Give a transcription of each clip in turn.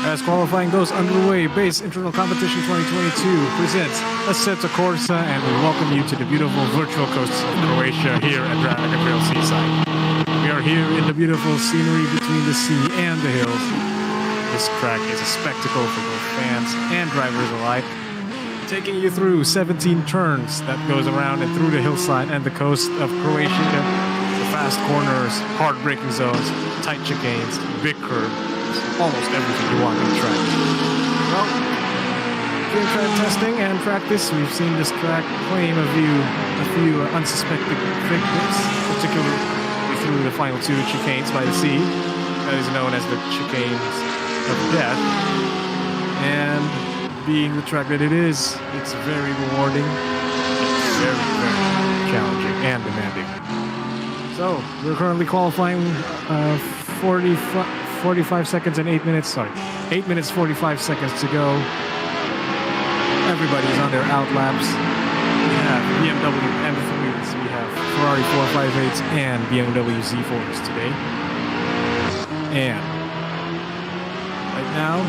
As qualifying goes underway, Base Internal Competition 2022 presents Assetto Corsa, and we welcome you to the beautiful virtual coasts of Croatia here at Dragon Trail Seaside. We are here in the beautiful scenery between the sea and the hills. This track is a spectacle for both fans and drivers alike, taking you through 17 turns that goes around and through the hillside and the coast of Croatia. The fast corners, hard-braking zones, tight chicanes, big curves, almost everything you want on the track. Well, during track testing and practice, we've seen this track claim a few unsuspected victims, particularly through the final two chicanes by the sea. That is known as the chicanes of death. And being the track that it is, it's very rewarding, it's very, very challenging and demanding. So, we're currently qualifying 45 seconds and 8 minutes, 8 minutes 45 seconds to go. Everybody's on their out laps. We have BMW M3s, we have Ferrari 458s and BMW Z4s today. And right now,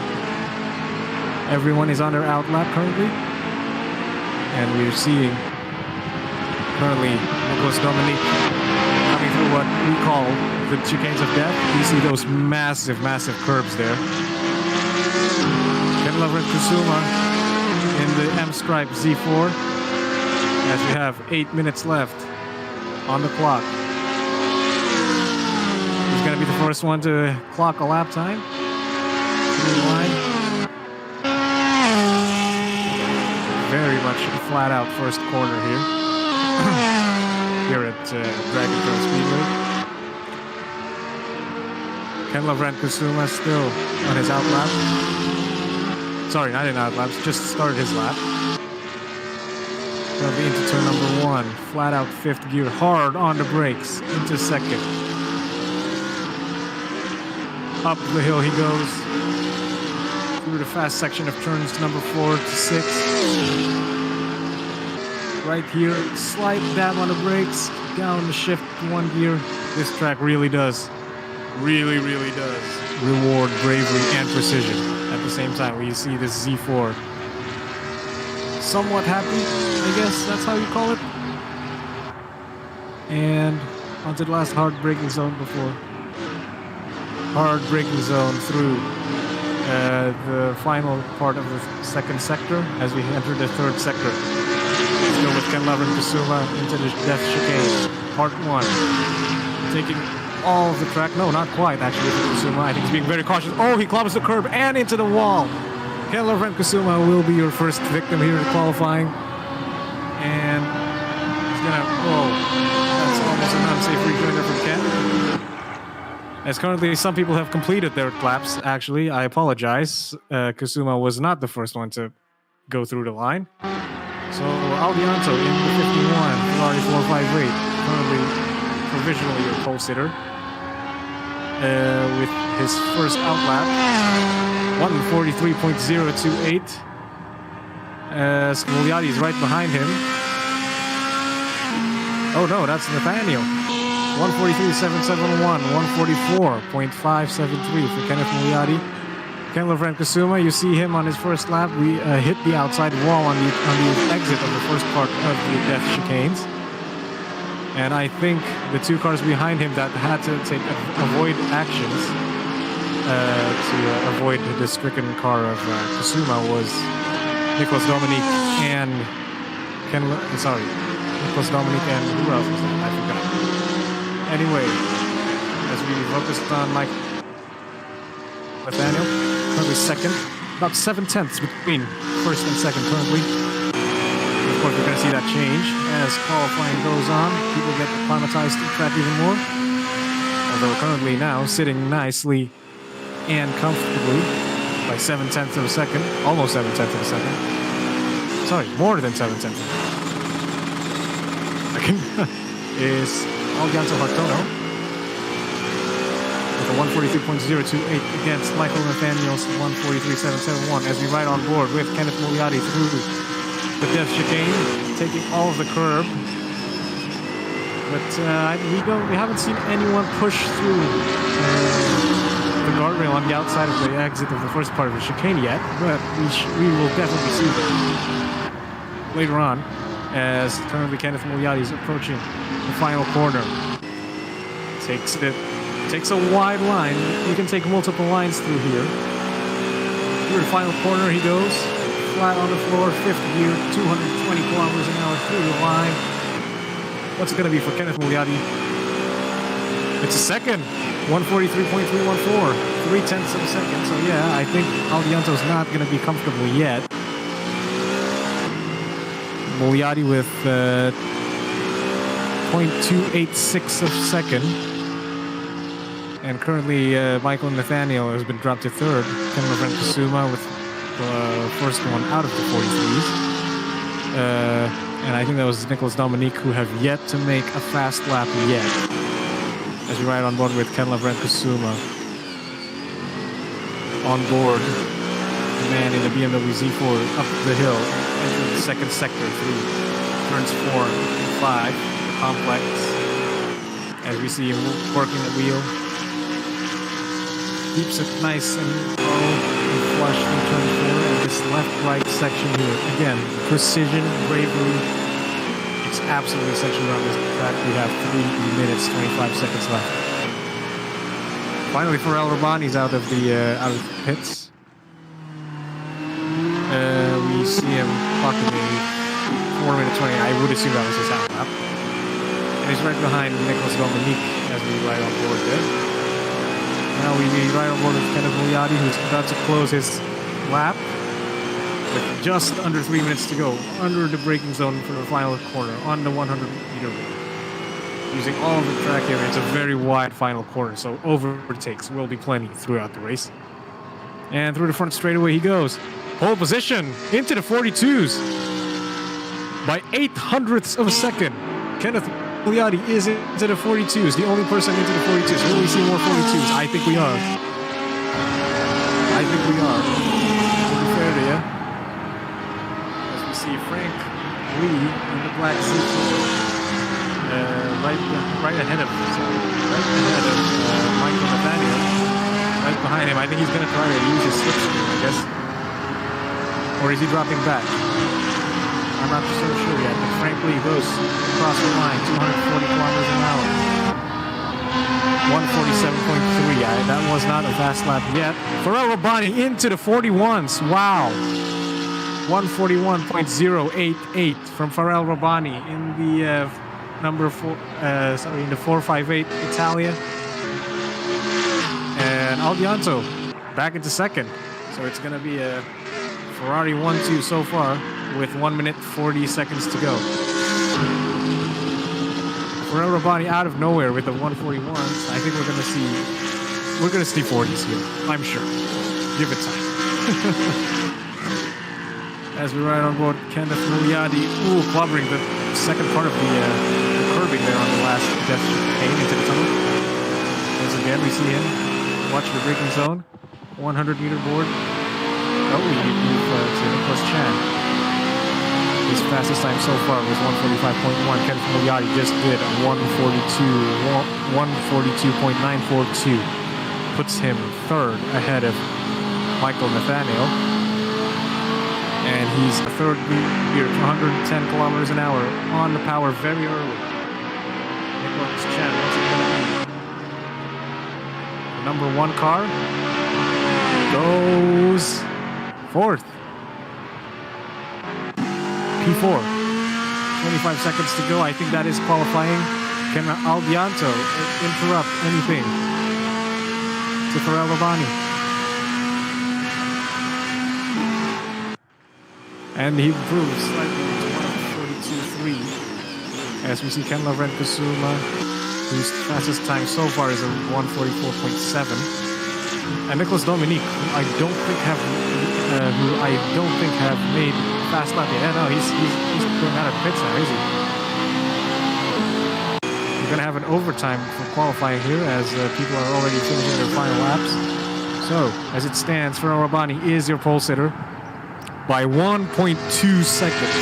everyone is on their out lap currently. And we're seeing currently Nicholas Dominique coming through what we call the chicanes of death. You see those massive curbs there. Ken Lover and Kusuma in the M-Stripe Z4 as we have 8 minutes left on the clock. He's going to be the first one to clock a lap time. Through the line. Very much a flat-out first corner here. Here at Dragon Trail Speedway. Ken Lavrent Kusuma still on his out lap. Sorry, not in out laps, just started his lap. Gonna be into turn number one. Flat out fifth gear, hard on the brakes, into second. Up the hill he goes. Through the fast section of turns number 4 to 6. Right here, slight dab on the brakes, down the shift one gear. This track really does reward bravery and precision at the same time. When you see this Z4 somewhat happy, I guess that's how you call it. And onto the last hard braking zone before. Hard braking zone through the final part of the second sector as we enter the third sector. Let's go with Ken Lover and Kusuma into the death chicane. Part 1. Taking all of the track. No, not quite actually for Kusuma. I think he's being very cautious. Oh, he clobbers the curb and into the wall. Ken Lover and Kusuma will be your first victim here in qualifying. And he's gonna... Oh, that's almost an unsafe rejoinder from Ken. As currently some people have completed their laps, actually. I apologize. Kusuma was not the first one to go through the line. So Aldianto in the 51, Ferrari 458, currently provisionally your pole sitter. With his first out lap, 1:43.028. Scagliati is right behind him. Oh no, that's Nathaniel. 1:43.771, 1:44.573 for Kenneth Mugliati. Ken Lavrent Kusuma, you see him on his first lap. We hit the outside wall on the exit of the first part of the death chicanes. And I think the two cars behind him that had to avoid actions to avoid the stricken car of Kusuma was Nicholas Dominique and Nicholas Dominique and who else was that? I forgot. Anyway, as we focused on Mike Nathaniel, currently second, about 7/10 between first and second currently. Of course, we're going to see that change as qualifying goes on. People get acclimatized to the track even more. Although currently now sitting nicely and comfortably by 7/10 of a second, almost 7/10 of a second. Sorry, more than 7/10 of a second. Is Aldianto Hartono with a 1:43.028 against Michael Nathaniel's 1:43.771 as we ride on board with Kenneth Mugliati through the death chicane, taking all of the curb. But we haven't seen anyone push through the guardrail on the outside of the exit of the first part of the chicane yet, but we will definitely see that later on, as currently Kenneth Mogliatti is approaching the final corner. Takes a wide line. You can take multiple lines through here. Through the final corner he goes, flat on the floor, fifth gear, 220 kilometers an hour through the line. What's it going to be for Kenneth Mogliatti? It's a second, 143.314, 3/10 of a second. So yeah, I think Aldianto's not going to be comfortable yet. Mogliatti with 0.286 of a second. And currently, Michael Nathaniel has been dropped to third. Ken Lavrent Kusuma with the first one out of the 43s. And I think that was Nicholas Dominique, who have yet to make a fast lap yet. As we ride on board with Ken Lavrent Kusuma. On board, the man in the BMW Z4 up the hill, entering the second sector through turns 4 and 5, the complex. As we see him working the wheel. Keeps it nice and low and flush in turn 4 and this left-right section here. Again, precision, bravery. It's absolutely essential around this track. We have 3 minutes, 25 seconds left. Finally, Pharrell Rabbani's out of the pits. We see him clocking the 4 minute 20. I would assume that was his out lap. And he's right behind Nicholas Dominique as we ride on board there. Now we ride on board with Kenneth Mogliatti, who's about to close his lap with just under 3 minutes to go, under the braking zone for the final corner, on the 100-meter ring. Using all of the track area, it's a very wide final corner, so overtakes will be plenty throughout the race. And through the front straightaway he goes. Pole position into the 42s by 800ths of a second. Kenneth Mogliatti is into the 42s, the only person into the 42s. Will we see more 42s? I think we are. To be fair to you. As we see Frank Lee in the black suit, right ahead of Michael Nathaniel. Right behind him. I think he's going to try to use his slipstream, I guess. Or is he dropping back? I'm not so sure yet, but Frank Lee goes across the line, 240 kilometers an hour. 147.3. That was not a fast lap yet. Pharrell Rabbani into the 41s. Wow. 141.088 from Pharrell Rabbani in the in the 458 Italia. And Aldianto back into second. So it's going to be a Ferrari 1-2 so far with 1 minute 40 seconds to go. Pharrell Rabbani out of nowhere with the 141s. I think we're going to see 40s here. I'm sure. Give it time. As we ride on board Kenneth Mogliatti, clobbering the second part of the curbing there on the last death pane into the tunnel. Once again, we see him watch the braking zone. 100-meter board. Oh, we move to Nicholas Chan. His fastest time so far was 145.1. Kenneth Mogliatti just did 142.942. Puts him third ahead of Michael Nathaniel. And he's a third gear, 110 kilometers an hour on the power very early. Nicholas Chan, what's it going to be? The number 1 car goes fourth. P4. 25 seconds to go. I think that is qualifying. Can Aldianto interrupt anything to Pharrell Rabbani? And he improves slightly to 142.3. As we see Ken Lavrent Kusuma, whose fastest time so far is a 144.7. And Nicholas Dominique, who I don't think have made fast lap yet. No, he's going out of pits now, is he? We're going to have an overtime for qualifying here as people are already finishing their final laps. So, as it stands, Pharrell Rabbani is your pole sitter by 1.2 seconds.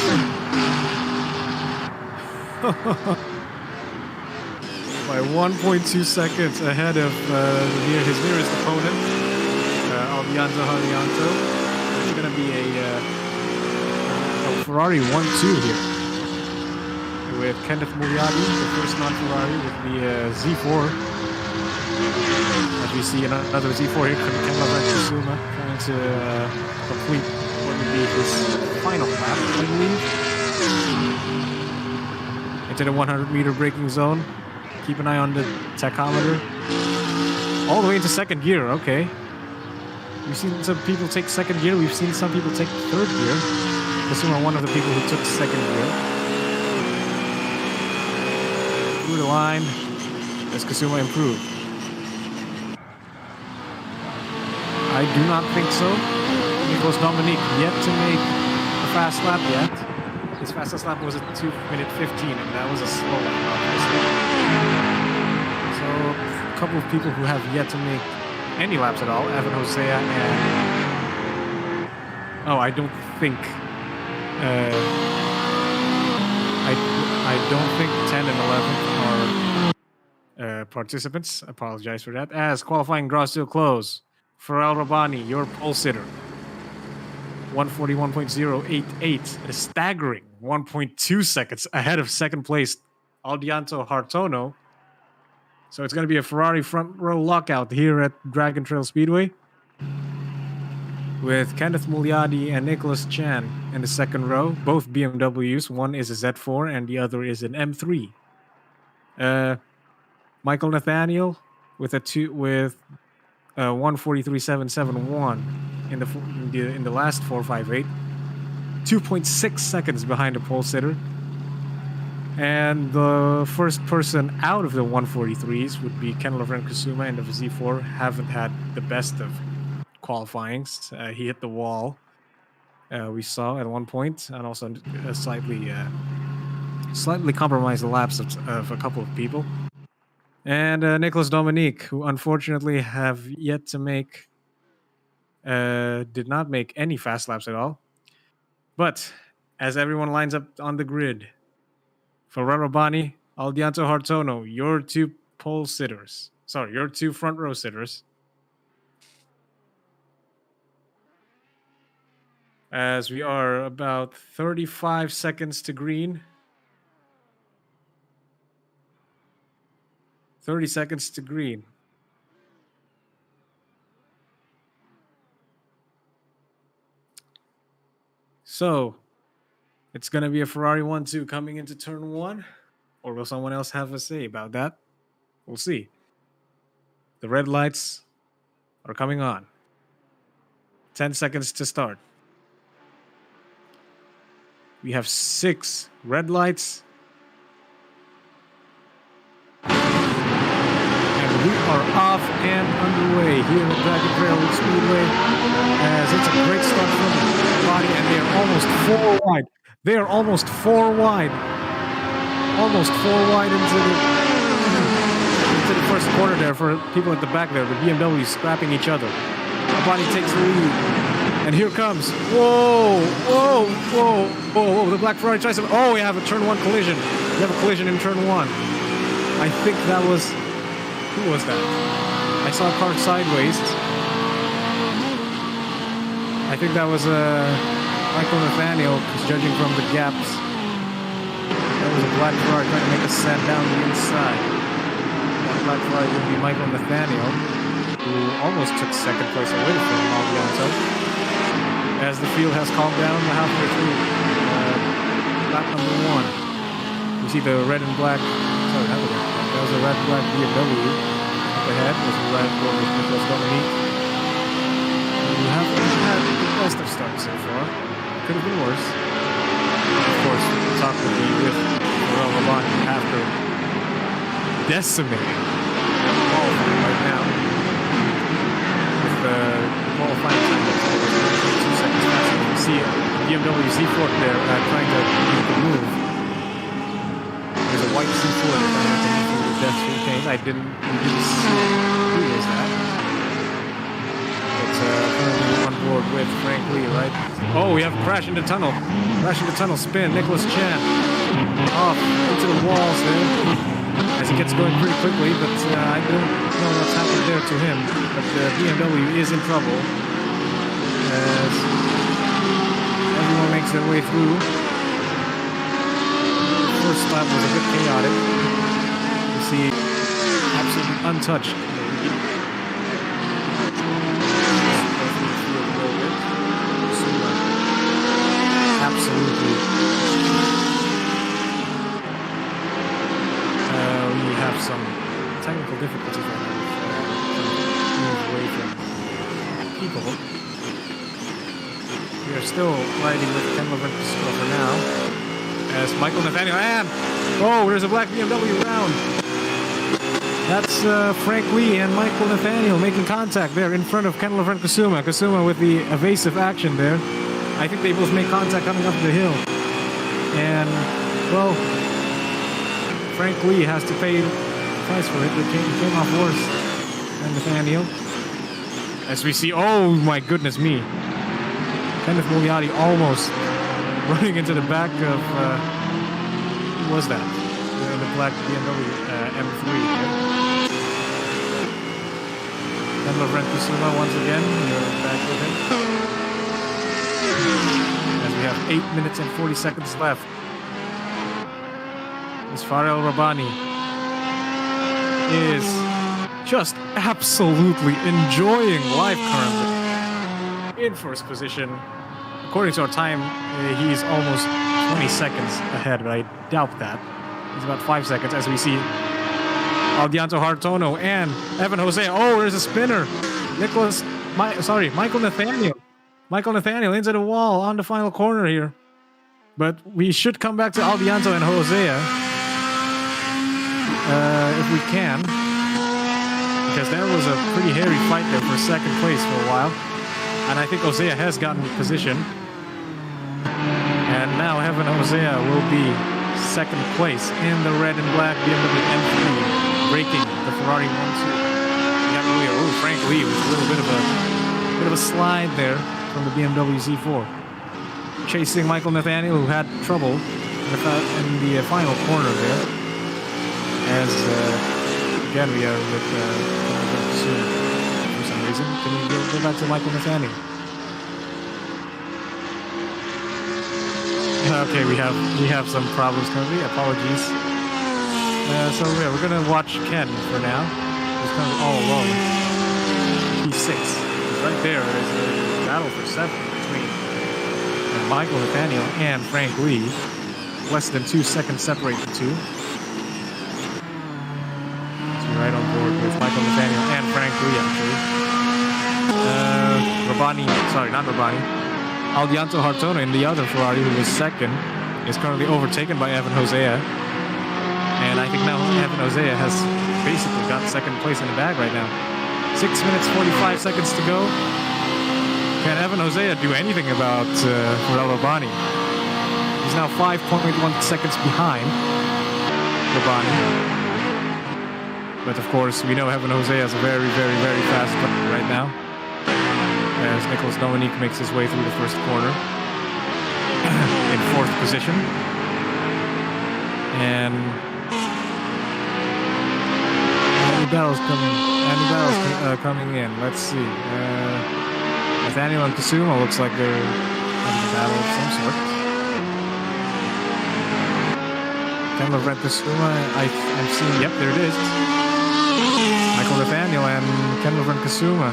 by 1.2 seconds ahead of his nearest opponent, Albianto Harlianto. It's going to be a Ferrari 1-2 here with Kenneth Mugliadi, the first non-Ferrari with the Z4. As we see another Z4 here, Ken Kusuma trying to complete what would be his final lap, I believe. Into the 100-meter braking zone. Keep an eye on the tachometer. All the way into second gear, okay. We've seen some people take second gear. We've seen some people take third gear. Kusuma, one of the people who took second gear. Through the line as Kusuma improved. I do not think so. Nicolas Dominique yet to make a fast lap yet. His fastest lap was at 2:15, and that was a slow lap, obviously. So a couple of people who have yet to make any laps at all, Evan Hosea and... Oh, I don't think... I don't think 10 and 11 are participants. Apologize for that. As qualifying draws to a close, Pharrell Rabbani, your pole sitter, 141.088, a staggering 1.2 seconds ahead of second place Albianto Hartono. So it's going to be a Ferrari front row lockout here at Dragon Trail Speedway with Kenneth Mugliadi and Nicholas Chan in the second row, both BMWs. One is a Z4 and the other is an M3. Michael Nathaniel with a 143.771 in the last 458, 2.6 seconds behind the pole sitter. And the first person out of the 143s would be Ken Kusuma, and the Z4 haven't had the best of qualifyings. He hit the wall, we saw at one point, and also slightly compromised the laps of a couple of people. And Nicolas Dominique, who unfortunately have yet to make, did not make any fast laps at all. But as everyone lines up on the grid, Ferrero Rabbani, Albianto Hartono, your two pole sitters. Sorry, your two front row sitters. As we are about 35 seconds to green. 30 seconds to green. So, it's going to be a Ferrari 1-2 coming into turn 1. Or will someone else have a say about that? We'll see. The red lights are coming on. 10 seconds to start. We have 6 red lights. And we are off and underway here at Dragon Trail Speedway. As it's a great start from the body, and they are almost 4 wide. They are almost 4 wide. Almost 4 wide into the first corner there for people at the back there. The BMW scrapping each other. Body takes the lead. And here comes. Whoa, whoa, whoa, whoa, whoa. The black Ferrari tries to... Oh, we have a turn 1 collision. We have a collision in turn 1. I think that was... Who was that? I saw a car sideways. I think that was Michael Nathaniel, because judging from the gaps, that was a black Ferrari trying to make a set down the inside. That black Ferrari would be Michael Nathaniel, who almost took second place away from Albianto. As the field has calmed down halfway through lap number 1. You see the red and black, sorry, not the red, that was a red and black BMW up ahead with the red with Nicolas Dominique. We haven't had the best of starts so far. Could have been worse. Of course, the talk would be with Pharrell Rabbani after decimating qualifying right now. With the qualifying time that's almost 2 seconds faster. You see BMW Z4 there trying to make a move. There's a white Z4 trying to make the death chicane. We didn't see who was that. It's currently on board with Frank Lee, right? Oh, we have a crash in the tunnel. Crash in the tunnel, spin. Nicholas Chan off into the walls there. as he gets going pretty quickly, but I don't know what's happened there to him. But BMW is in trouble as everyone makes their way through. The first lap was a bit chaotic. You see, absolutely untouched. Absolutely. We have some technical difficulties right now. Move away from people. We are still riding with Ken Leventhal for now. As Michael Nathaniel and there's a black BMW round. That's Frank Lee and Michael Nathaniel making contact there in front of Ken Leventhal Kasuma. Kasuma with the evasive action there. I think they both make contact coming up the hill. And, well, Frank Lee has to pay the price for it. He came off worse than Nathaniel. As we see, oh my goodness me. Kenneth Mogliatti almost running into the back of, who was that? The black BMW M3. Ken Leventhal Kasuma once again. You're back with him. As we have 8 minutes and 40 seconds left. As Farel Rabbani is just absolutely enjoying life currently. In first position. According to our time, he's almost 20 seconds ahead, but I doubt that. He's about 5 seconds as we see Aldianto Hartono and Evan Jose. Oh, there's a spinner. Michael Nathaniel. Michael Nathaniel into the wall on the final corner here. But we should come back to Aldianto and Hosea. If we can. Because there was a pretty hairy fight there for second place for a while. And I think Hosea has gotten position. And now Evan Hosea will be second place in the red and black BMW M3, breaking the Ferrari 1-2. Frank Lee with a little bit of a slide there from the BMW Z4. Chasing Michael Nathaniel, who had trouble in the final corner there. As, again, we are with for some reason. Can we go back to Michael Nathaniel? Okay, we have some problems currently. Apologies. So yeah, we're gonna watch Ken for now. He's kind of all alone. P6. Right there is a battle for 7 between Michael Nathaniel and Frank Lee. Less than 2 seconds separate the two. So we're right on board with Michael Nathaniel and Frank Lee actually. Aldianto Hartono in the other Ferrari, who was second, is currently overtaken by Evan Hosea. And I think now Evan Hosea has basically got second place in the bag right now. 6 minutes, 45 seconds to go. Can Evan Hosea do anything about Farel Rabbani? He's now 5.1 seconds behind Rabbani. But of course, we know Evan Hosea is a very, very, very fast driver right now. As Nicholas Dominique makes his way through the first corner in 4th position. And any battles coming in. Let's see. Nathaniel and Kasuma looks like they're having a battle of some sort. Ken Leventhal Kasuma, I'm seeing, yep, there it is. Michael Nathaniel and Ken Leventhal Kasuma.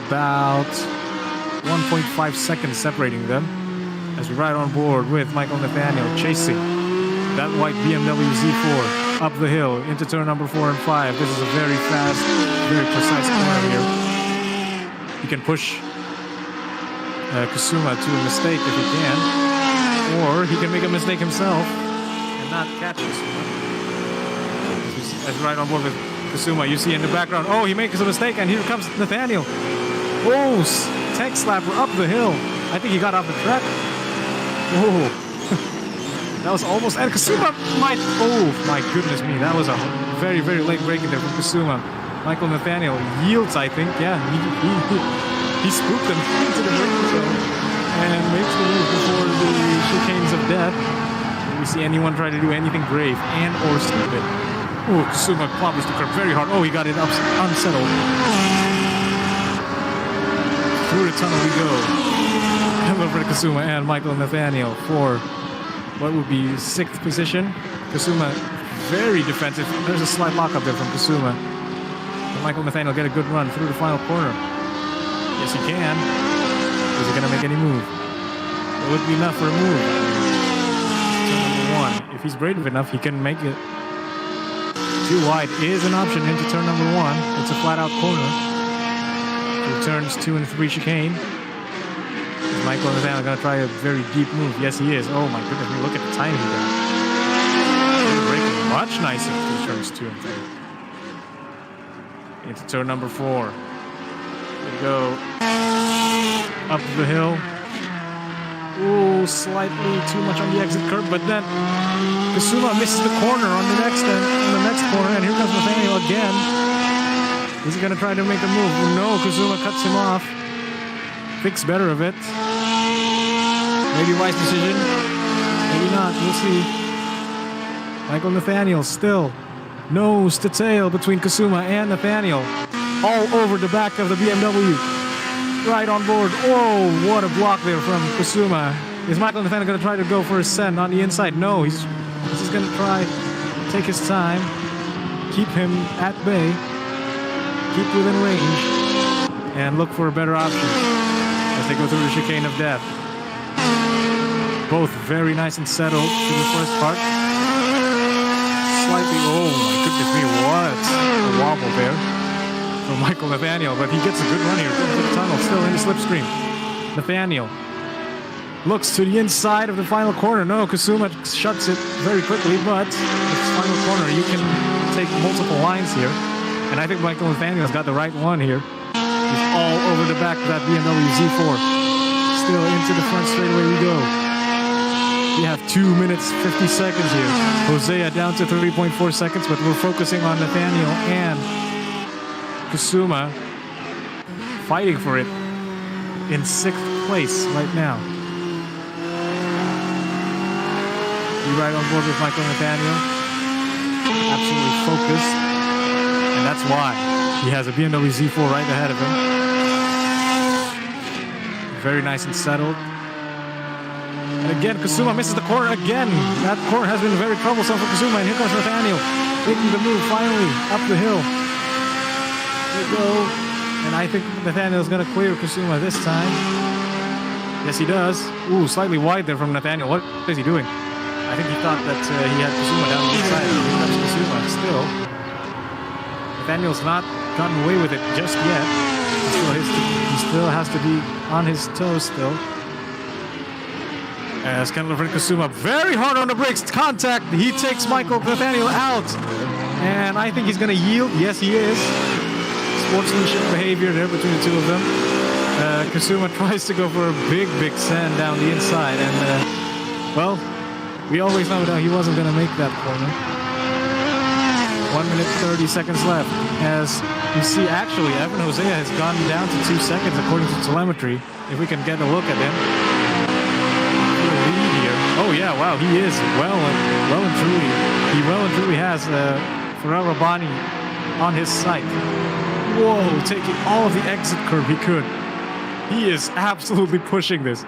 About 1.5 seconds separating them as we ride on board with Michael Nathaniel chasing that white BMW Z4 up the hill into turn number 4 and 5. This is a very fast, very precise corner here. He can push Kasuma to a mistake if he can, or he can make a mistake himself and not catch Kasuma. As we ride on board with Kasuma, you see in the background, oh, he makes a mistake, and here comes Nathaniel. Oh, tech slapper up the hill. I think he got off the track. Oh, that was almost, and Kasuma might, oh my goodness me, that was a very, very late break in there from Kasuma. Michael Nathaniel yields, I think, yeah, he spooked him into the braking zone and makes the move before the chicanes of death. We you see anyone try to do anything brave and or stupid. Ooh, Kasuma clobbers the curb very hard. Oh, he got it unsettled. Through the tunnel we go. Hello for Kasuma and Michael Nathaniel for what would be 6th position. Kasuma very defensive. There's a slight lock up there from Kasuma. But Michael Nathaniel get a good run through the final corner. Yes, he can. Is he going to make any move? It would be enough for a move. Turn number 1. If he's brave enough, he can make it. Too wide is an option into turn number 1. It's a flat out corner. Through turns 2 and 3 chicane. Is Michael Nathaniel going to try a very deep move? Yes, he is. Oh my goodness, we look at the time he got. He's braking much nicer through turns 2 and 3. Into turn number 4. We go up the hill. Ooh, slightly too much on the exit curve, but then Kasuma misses the corner on the next corner, and here comes Nathaniel again. Is he gonna try to make a move? No, Kasuma cuts him off. Thinks better of it. Maybe wise decision. Maybe not. We'll see. Michael Nathaniel still nose to tail between Kasuma and Nathaniel. All over the back of the BMW. Right on board. Whoa, what a block there from Kasuma. Is Michael Nathaniel going to try to go for a send on the inside? No, he's just going to try take his time, keep him at bay, keep within range, and look for a better option as they go through the chicane of death. Both very nice and settled through the first part. Slightly, oh my goodness me, what a wobble there from Michael Nathaniel, but he gets a good run here through the tunnel, still in the slipstream. Nathaniel looks to the inside of the final corner. No, Kasuma shuts it very quickly, but this final corner, you can take multiple lines here, and I think Michael Nathaniel's got the right one here. He's all over the back of that BMW Z4. Still into the front straightaway we go. We have 2 minutes, 50 seconds here. Hosea down to 3.4 seconds, but we're focusing on Nathaniel and Kasuma fighting for it in 6th place right now. Be right on board with Michael Nathaniel. Absolutely focused. And that's why he has a BMW Z4 right ahead of him. Very nice and settled. And again, Kasuma misses the corner again. That corner has been very troublesome for Kasuma. And here comes Nathaniel making the move finally up the hill. There we go. And I think Nathaniel's going to clear Kasuma this time. Yes, he does. Ooh, slightly wide there from Nathaniel. What is he doing? I think he thought that he had Kasuma down the inside. Here comes Kasuma still. Nathaniel's not gotten away with it just yet. He still has to be on his toes still. As Kendall for Kasuma very hard on the brakes. Contact. He takes Michael Nathaniel out. And I think he's going to yield. Yes, he is. Sportsmanship behavior there between the two of them. Kasuma tries to go for a big send down the inside. And, well, we always know that he wasn't going to make that corner. 1 minute 30 seconds left. As you see, actually, Evan Hosea has gone down to 2 seconds according to telemetry. If we can get a look at him. Lead here. Oh yeah, wow, he is well and truly. He well and truly has Ferrero Bani on his sight. Whoa, taking all of the exit curve he could. He is absolutely pushing this.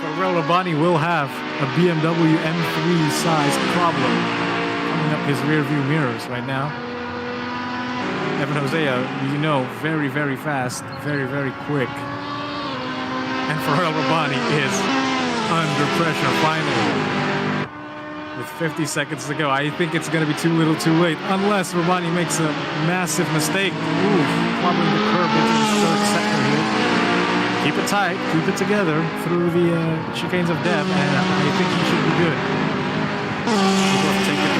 Ferrero Bani will have a BMW M3 size problem coming up his rear view mirrors right now. Evan Hosea, you know, very fast, very quick. And Ferrero Bani is under pressure finally. With 50 seconds to go. I think it's going to be too little too late. Unless Rabani makes a massive mistake. Ooh, clubbing the curb into the third sector here. Keep it tight. Keep it together through the chicanes of death. And I think he should be good. He'll take it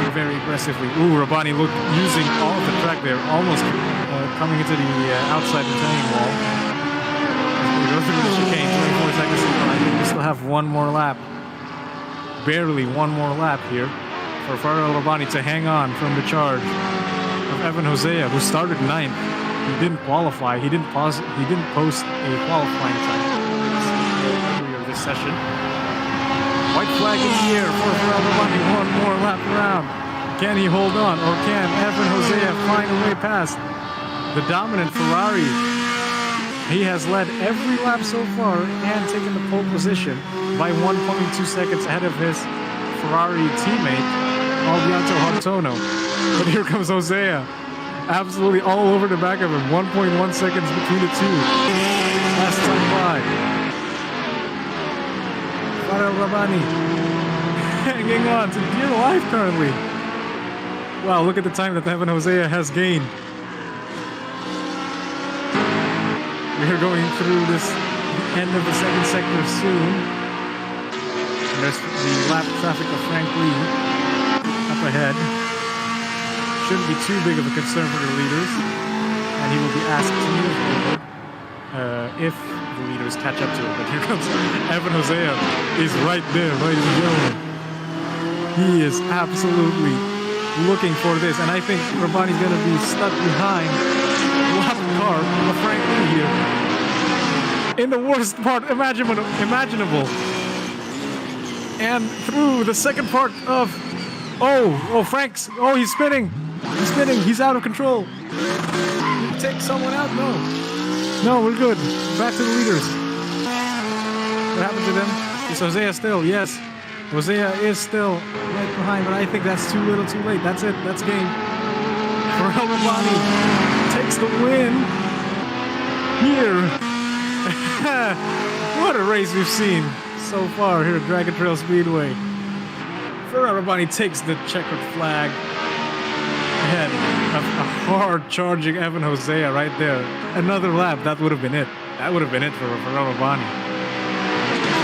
very aggressively. Ooh, Rabani using all of the track there. Almost coming into the outside retaining wall. Go through the chicane, 24 seconds to go. I think we still have one more lap. Barely one more lap here for Ferrero Rabani to hang on from the charge of Evan Hosea, who started 9th. He didn't qualify. He didn't post a qualifying time earlier this session. White flag in the air for Ferrari. One more lap around. Can he hold on, or can Evan Hosea find a way past the dominant Ferrari? He has led every lap so far and taken the pole position by 1.2 seconds ahead of his Ferrari teammate, Alberto Hartono. But here comes Hosea, absolutely all over the back of him. 1.1 seconds between the two. Last time by. Farah Rabani hanging on to dear life currently. Wow, look at the time that Evan Hosea has gained. We're going through this end of the second sector soon. And there's the lap traffic of Frank Lee up ahead. Shouldn't be too big of a concern for the leaders. And he will be asked to move over if the leaders catch up to him. But here comes Evan Hosea. He's right there, ladies and gentlemen. He is absolutely looking for this. And I think Rabani's going to be stuck behind the lap car of Frank Lee here. In the worst part imaginable. And through the second part of... Frank's... Oh, he's spinning. He's spinning. He's out of control. Did he take someone out? No. No, we're good. Back to the leaders. What happened to them? Is Hosea still? Yes. Hosea is still right behind, but I think that's too little too late. That's it. That's game. Farah Rabani takes the win here. What a race we've seen so far here at Dragon Trail Speedway. Farah Rabani takes the checkered flag ahead of a hard-charging Evan Hosea right there. Another lap, that would have been it. That would have been it for Farah Rabani. If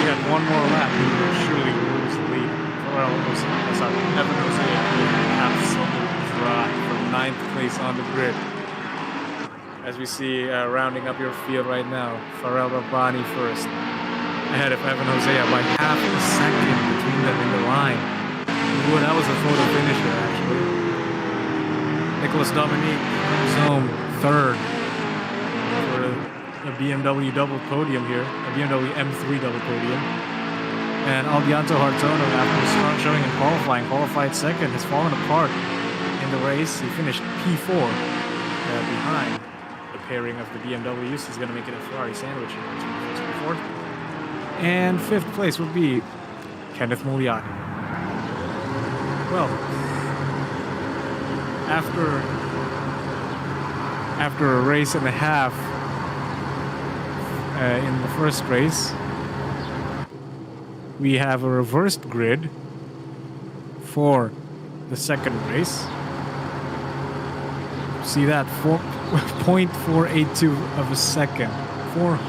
he had one more lap, he would surely lose the lead. Evan Hosea will absolutely dry from 9th place on the grid. As we see rounding up your field right now, Farah Rabani first, ahead of Evan Hosea by half a second between them in the line. Ooh, that was a photo finisher, actually. Nicholas Dominique comes home third for a BMW double podium here, a BMW M3 double podium. And Alberto Hartono, after a strong showing in qualified second, has fallen apart in the race. He finished P4 behind the pairing of the BMWs. He's going to make it a Ferrari sandwich here between fourth. And fifth place would be Kenneth Mugliani. Well, after a race and a half in the first race, we have a reversed grid for the second race. See that? 0.482 of a second. 4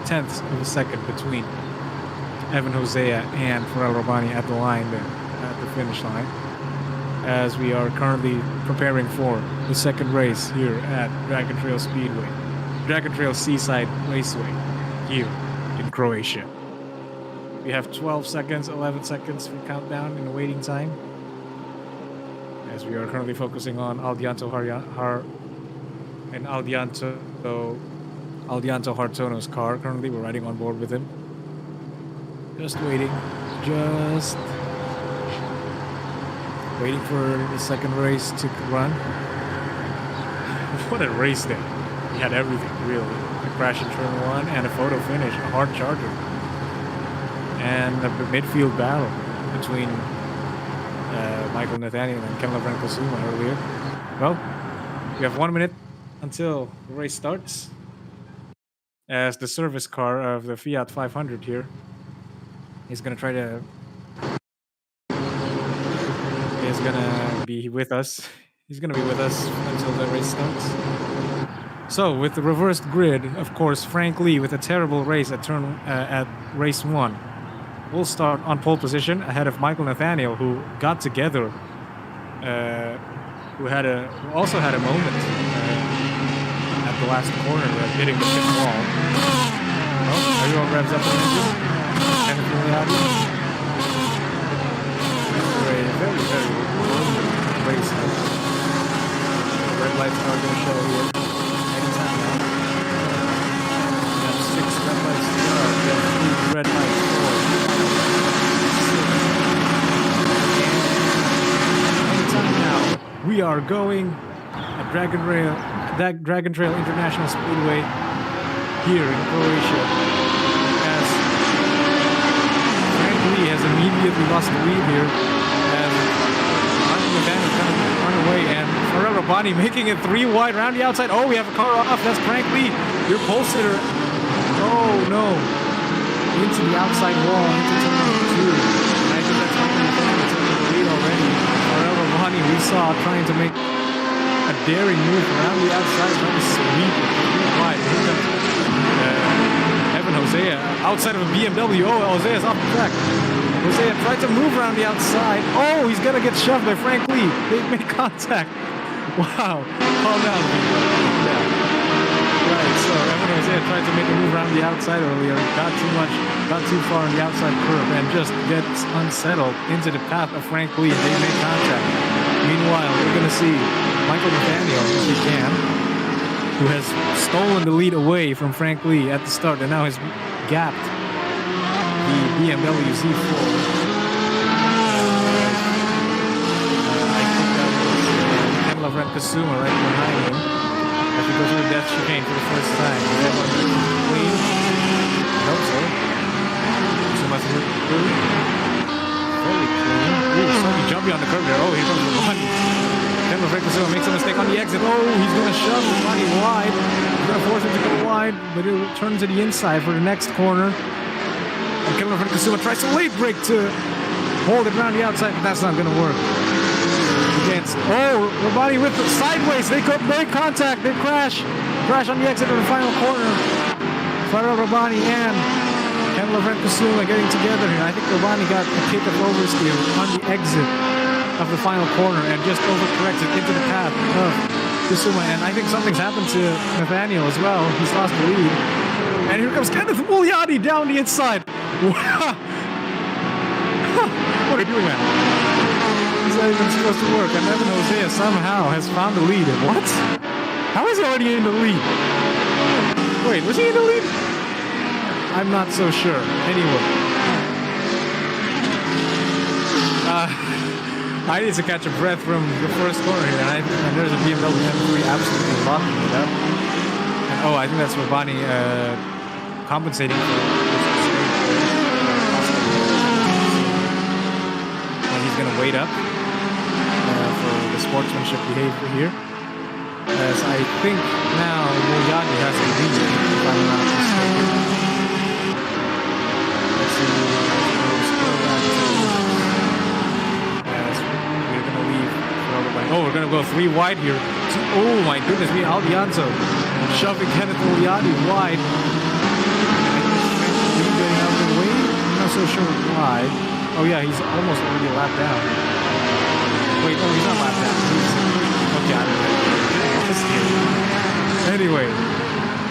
tenths of a second between Evan Hosea and Farah Rabani at the line there, at the finish line, as we are currently preparing for the second race here at Dragon Trail Speedway, Dragon Trail Seaside Raceway here in Croatia. We have 12 seconds, 11 seconds for countdown in the waiting time, as we are currently focusing on Alberto Hartono's car. Currently, we're riding on board with him. Just waiting for the second race to run. What a race day. We had everything, really. A crash in turn 1 and a photo finish, a hard charger. And a midfield battle between Michael Nathaniel and Ken Lavrenko-Suma earlier. Well, we have 1 minute until the race starts, as the service car of the Fiat 500 here is going to try to... is going to be with us. He's going to be with us until the race starts. So, with the reversed grid, of course, Frank Lee with a terrible race at race 1 will start on pole position ahead of Michael Nathaniel, who got together, who also had a moment at the last corner, hitting the pit wall. Oh, everyone revs up the engine. Kenneth Mugliani. Very, very race. Red lights are going to show here anytime now. We have 6 red lights to go. We have 3 red lights forward. are going at Dragon Trail International Speedway here in Croatia. As Frank Lee has immediately lost the lead here. As Michael McDaniel is going to run away, and Farrell Rabbani making it 3 wide around the outside. Oh, we have a car off. That's Frank Lee, your pole sitter. Oh no, into the outside wall, into turn 2. And I think that's Michael McDaniel taking the lead already. Farrell Rabbani, we saw trying to make a daring move around the outside, trying to sweep it 3 wide. Here comes Evan Hosea outside of a BMW. Oh, Hosea's off the track. Hosea tried to move around the outside. Oh, he's gonna get shoved by Frank Lee. They made contact. Wow. Calm down. Yeah. Right, so Evan Hosea tried to make a move around the outside earlier. Got too far on the outside curve and just gets unsettled into the path of Frank Lee. They made contact. Meanwhile, we're gonna see Michael Nathaniel, if he can, who has stolen the lead away from Frank Lee at the start and now has gapped the BMW Z4. I think that was Ken Lavren Kasuma right behind him as he goes through the death chicane for the first time. Is that one clean? I hope so. Kasuma's really very clean. Ooh, Sony jumping on the curb there. Oh, here comes the one. Ken Lavren Kasuma makes a mistake on the exit. Oh, he's going to shove the body wide. He's going to force him to go wide, but it will turn to the inside for the next corner. And Ken Lavren Kasuma tries to late brake to hold it around the outside, but that's not going to work. Against, Rabbani with the sideways. They could make contact. They crash on the exit of the final corner. Farrell Rabbani and Ken Lavren Kasuma getting together here. I think Rabbani got a kick of oversteer on the exit of the final corner and just overcorrected into the path of Kasuma. And I think something's happened to Nathaniel as well. He's lost the lead. And here comes Kenneth Mugliani down the inside. Wow. What are you doing, man? He's not even supposed to work. And Evan Hosea somehow has found the lead. What? How is he already in the lead? Wait, was he in the lead? I'm not so sure. Anyway. I need to catch a breath from the first corner here. And there's a BMW M3 absolutely locking it up. And, I think that's Rabbani compensating for and he's going to wait up for the sportsmanship behavior here. As I think now Mugliani has a lead, if I'm not mistaken. Let's see. As we're going to leave. We're going to go 3 wide here. Oh my goodness me, Albianzo shoving Kenneth Mugliani wide. Getting out of the way. I'm not so sure why. Oh yeah, he's almost already a lap down. Wait, he's not lap down. Okay, I don't know. Anyway,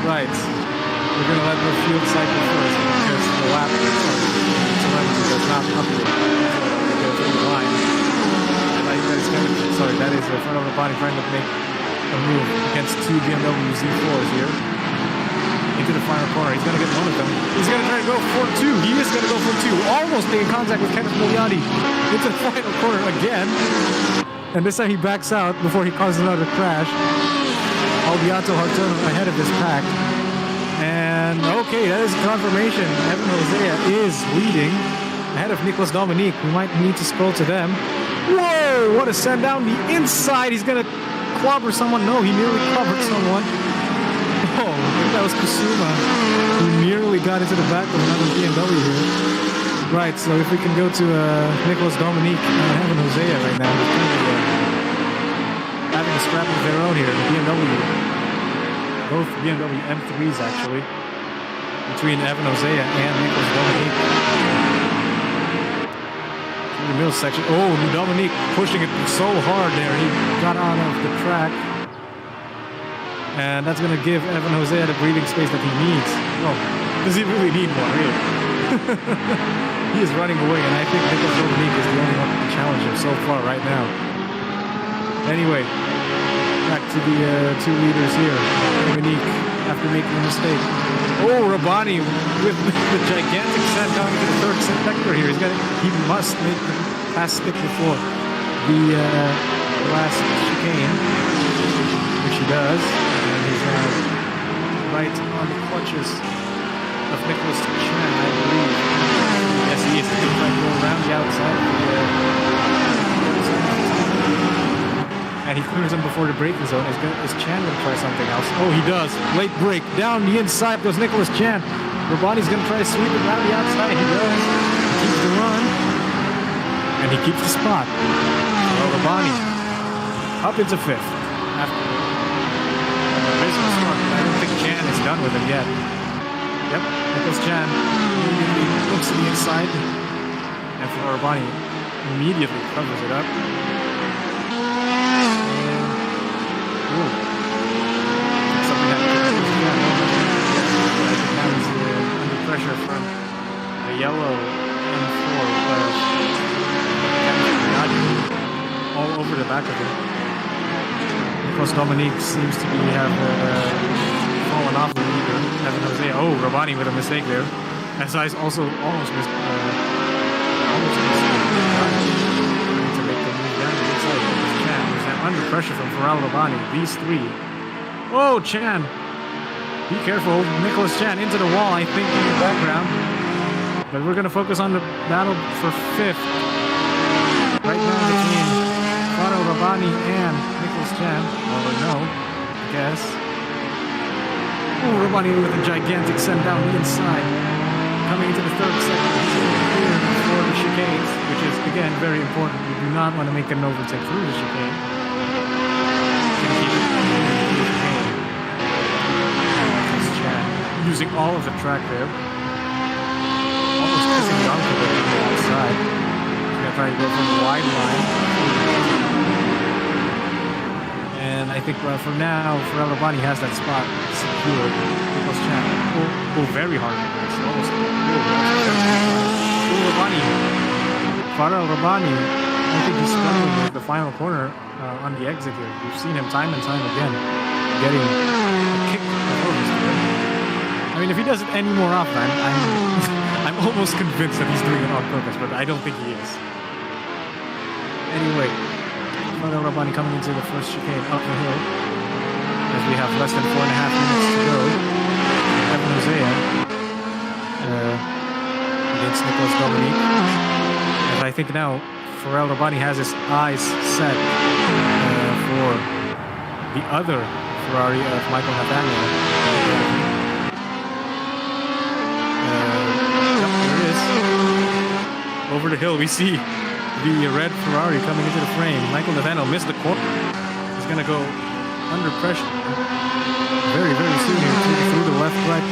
right. We're going to let the field cycle first because the lap telemetry does not update. It goes through the line. And I think that is that is a front of the body trying to make a move against 2 BMW Z4s here. Into the final corner. He's going to get one of them. He's going to try to go for 2. He is going to go for 2. Almost making contact with Kenneth Mugliani into the final corner again. And this time he backs out before he causes another crash. Albiato Hartono ahead of this pack. And okay, that is confirmation. Evan Hosea is leading ahead of Nicolas Dominique. We might need to scroll to them. Whoa! What a send down the inside. He's going to clobber someone. No, he nearly clobbered someone. Oh, I think that was Kasuma, who nearly got into the back of another BMW here. Right, so if we can go to Nicolas Dominique and Evan Hosea right now, who's kind of having a scrap of their own here. BMW, both BMW M3s actually, between Evan Hosea and Nicolas Dominique. In the middle section. Oh, Dominique pushing it so hard there. He got on off the track. And that's going to give Evan Hosea the breathing space that he needs. Oh, does he really need one, really? He is running away, and I think Nicolas Dominique is the only one to challenge him so far right now. Anyway, back to the 2 leaders here. Dominique, after making a mistake. Oh, Rabbani with the gigantic set down into the 3rd sector here. He must make the pass stick before the the last chicane, which he does, and he's right on the clutches of Nicholas Chan, I believe. Yes, he is. He's trying to go around the outside. And he clears him before the braking zone. Is Chan going to try something else? Oh, he does. Late break. Down the inside goes Nicholas Chan. Rabani's going to try to sweep it around the outside. He does. He keeps the run. And he keeps the spot. Well, Rabani up into fifth. After business run. I don't think Chan is done with him yet. Yep, Nicholas Chan immediately looks to the inside. And for Rabani immediately covers it up. Something happened to Nicholas Chan. Now he's under pressure from the yellow M4 all over the back of him. Nicholas Dominique seems to have fallen off the leader. Evan Jose. Oh, Rabani with a mistake there. As I also almost missed. To make the move down the inside. Chan is under pressure from Pharrell Rabani. These three. Oh, Chan. Be careful. Nicholas Chan into the wall, I think, in the background. But we're going to focus on the battle for fifth. Right now between Pharrell Rabani and Nicholas Chan. Well, no, I guess. Oh, Rabani with a gigantic send down the inside. Coming into the third sector here for the chicanes, which is, again, very important. We do not want to make an overtake through the chicane. Using all of the track there. Almost missing the onto the outside. He's going to try to go from the wide line. And I think for now, Pharrell Rabani has that spot secured. Nicholas Chan. Oh, very hard. It's almost. Rabani. Pharrell Rabani. I think he's struggling with the final corner on the exit here. We've seen him time and time again getting a kick before his game. I mean, if he does it any more often, I'm almost convinced that he's doing it on purpose, but I don't think he is. Anyway, Pharrell Rabani coming into the first chicane up the hill as we have less than 4.5 minutes to go. Evan Hosea against Nicholas Dominique. And I think now Pharrell Rabani has his eyes set for the other Ferrari of Michael Nathaniel. Over the hill, we see the red Ferrari coming into the frame. Michael Nathaniel missed the corner. He's going to go under pressure very, very soon here through the left-right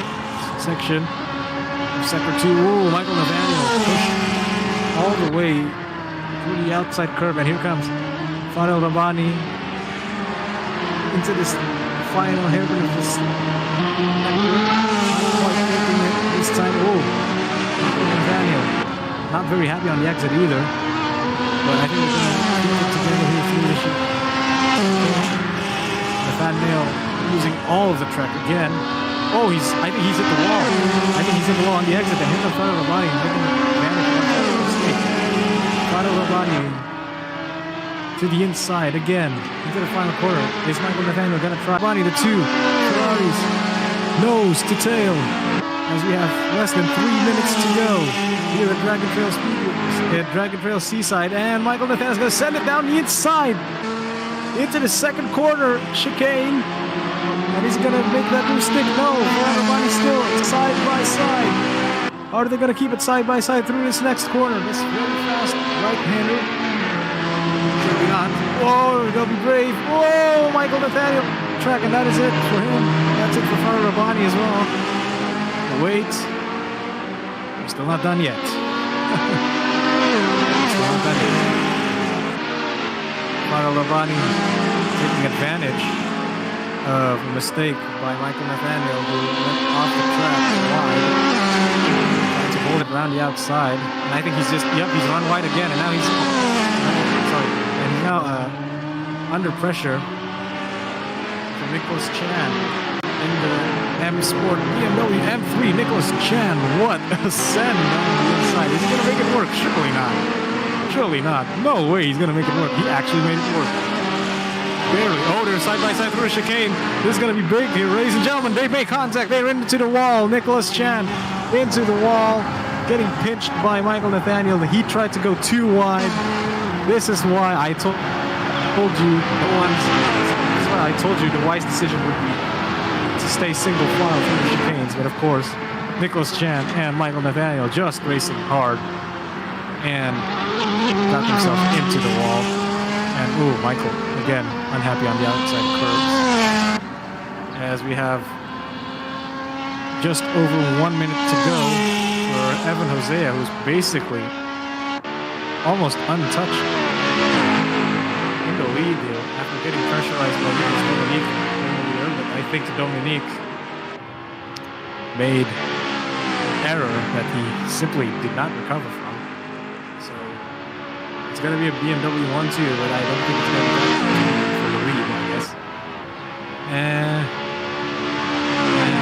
section of Sector 2. Oh, Michael Nathaniel pushed all the way through the outside curve. And here comes Pharrell Rabani into this final hairpin of this time. Oh, Michael Nathaniel. Not very happy on the exit either, but I think we're going to keep it together here through the issue. Nathaniel using all of the track again. Oh, I think he's hit the wall. I think he's hit the wall on the exit. Then hit the Pharrell Rabani, making advantage of that mistake. Pharrell Rabani to the inside again, into the final corner. Is Michael Nathaniel going to try? Rabani, the two Ferraris, nose to tail. As we have less than 3 minutes to go here at Dragon Trail Seaside, and Michael Nathaniel's going to send it down the inside into the second corner chicane, and he's going to make that new stick. No, Rabani still side by side. Are they going to keep it side by side through this next corner? This very fast right-hander. Maybe not. Whoa, they'll be brave. Whoa, Michael Nathaniel track, and that is it for him. That's it for Pharrell Rabani as well. Wait, we're still not done yet. Pharrell Rabani taking advantage of a mistake by Michael Nathaniel, who went off the track wide, trying to hold it around the outside. And I think he's he's run wide again, and now he's under pressure from Nicholas Chan. In the M Sport BMW M3, Nicholas Chan, what a send on the inside. Is he going to make it work? Surely not. Surely not. No way he's going to make it work. He actually made it work. Barely. Oh, they're side by side through a chicane. This is going to be big here, ladies and gentlemen. They make contact. They're into the wall. Nicholas Chan into the wall, getting pinched by Michael Nathaniel. He tried to go too wide. This is why I told you the wise decision would be to stay single file through the chicanes. But of course, Nicholas Chan and Michael Nathaniel just racing hard and got themselves into the wall. And ooh, Michael again unhappy on the outside curbs. As we have just over 1 minute to go for Evan Hosea, who's basically almost untouched in the lead here after getting pressurized by Dominique earlier. But I think Dominique made an error that he simply did not recover from. So it's going to be a BMW 1-2, but I don't think it's going to be for the lead, I guess. And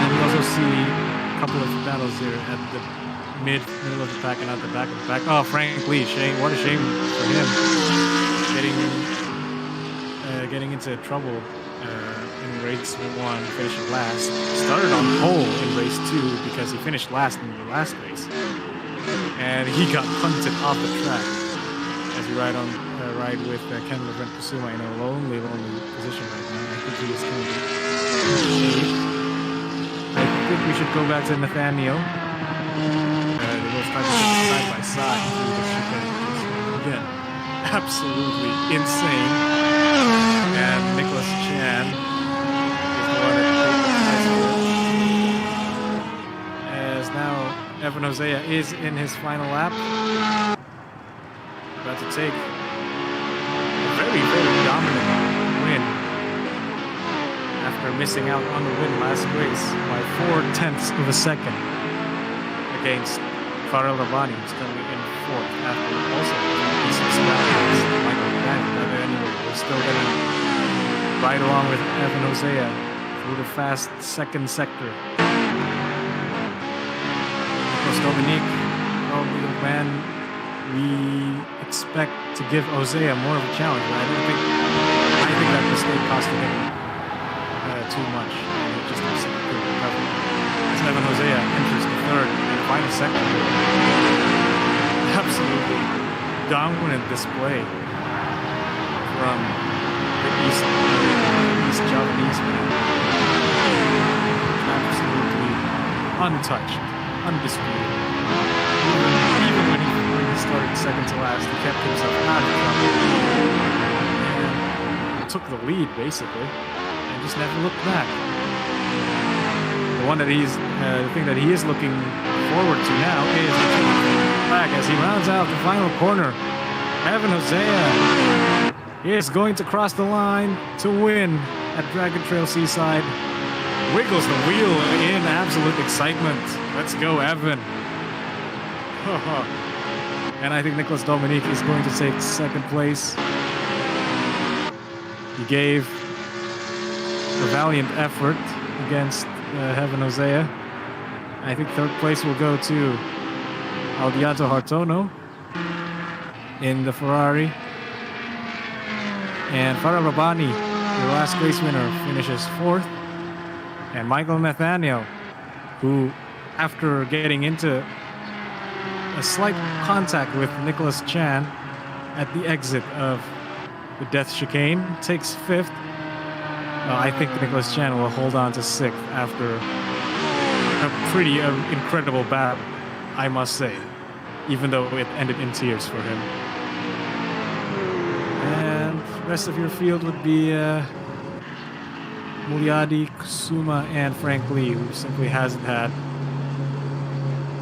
we also see a couple of battles here at the middle of the pack and at the back of the pack. Oh, Frank Lee, shame! What a shame for him, getting into trouble in race 1, finishing last. Started on pole in race 2 because he finished last in the last race, and he got punted off the track as he ride with Ken Lavrent Kusuma in a lonely position right now. I think he is kind of. I think we should go back to Nathaniel. They both try to go side by side. Again, absolutely insane. And Nicholas Chan is the one that as now Evan Hosea is in his final lap. About to take a very, very dominant win after missing out on the win last race by 0.4 of a second against Farrell Rabani, who's currently in 4th after also some scratches Michael Nathaniel. But anyway, we're still going to ride along with Evan Hosea through the fast second sector. Of course, Dominique, probably the man we expect to give Hosea more of a challenge, but I think that mistake costed him too much, and he just couldn't recover. As Evan Hosea enters the third and final sector, absolutely dominant display from the East Javanese man. Absolutely untouched, undisputed. Even when he started second to last, he kept himself out of trouble and took the lead basically. Just never looked back. The thing that he is looking forward to now is back as he rounds out the final corner. Evan Hosea is going to cross the line to win at Dragon Trail Seaside. Wiggles the wheel in absolute excitement. Let's go, Evan. And I think Nicholas Dominique is going to take second place. He gave a valiant effort against Evan Hosea. I think third place will go to Aldiato Hartono in the Ferrari. And Farah Rabani, the last race winner, finishes 4th. And Michael Nathaniel, who after getting into a slight contact with Nicholas Chan at the exit of the death chicane, takes 5th. I think Nicholas Chan will hold on to 6th after a pretty incredible battle, I must say, even though it ended in tears for him. And the rest of your field would be Muliadi, Kusuma, and Frank Lee, who simply hasn't had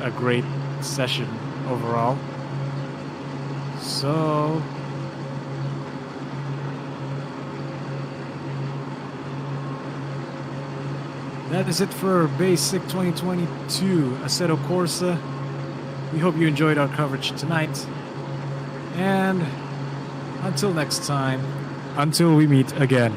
a great session overall. So that is it for Basic 2022 Assetto Corsa. We hope you enjoyed our coverage tonight. And until next time, until we meet again.